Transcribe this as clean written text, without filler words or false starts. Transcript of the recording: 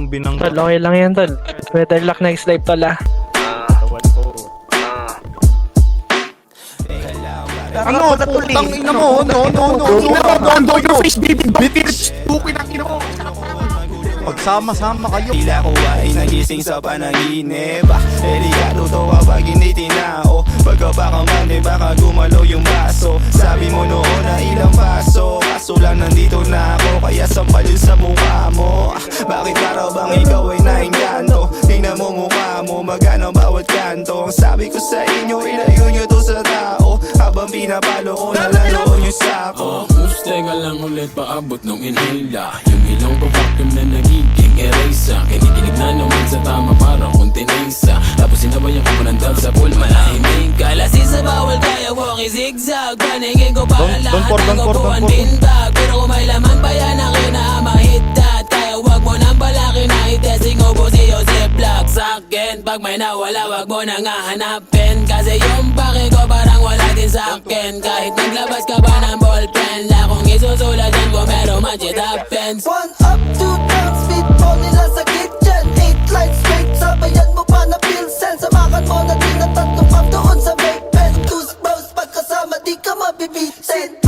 Walang binang. Tol, okay lang yan, tol. Better luck next live, tol, ah. Ano, putang ina mo, no, face bitir, stupid ang ina mo. Pagsama-sama kayo. Tila ko ay nagising sa panaginip. Delikado to kapag hindi tinao. Pagka baka man baka gumalaw yung baso. Sabi mo noon na ilang paso, kaso lang nandito na ako, kaya sampal yun sa mukha mo. Bakit para bang ikaw ay naingganto? Tingnan mo mukha mo, magana bawat kanto. Ang sabi ko sa inyo, ilayo nyo to sa tao. Habang pinapalo ko, nalaloon yung sako. Teka lang ulit, paabot nung inhila. Yung ilong ko vacuum na nagiging erasa. Kinikinig na naman sa tama parang kontinensa. Tapos sinabayan ko ng dab sa pool, malahimik. Kalasin sa bawal kaya walkie zigzag. Paningin ko para lahat ng upuan beanbag. Pero kung may laman pa yan ang kinamahitad. Kaya wag mo nang balaki na itesting ubo si Joseph Black. Sa'kin, pag may nawala wag mo nang hahanapin. Kasi yung pake ko parang wala din sa'kin. Kahit naglabas ka pa ng ballpen, kung isusulatan ko meron man shit happens. 1 up, 2 down, speedball nila sa kitchen. 8 lines straight, sabayan mo pa na pilsen. Samakan mo na din ang tatlong up doon sa vape pen. 2 bros, pagkasama di ka mabibitin.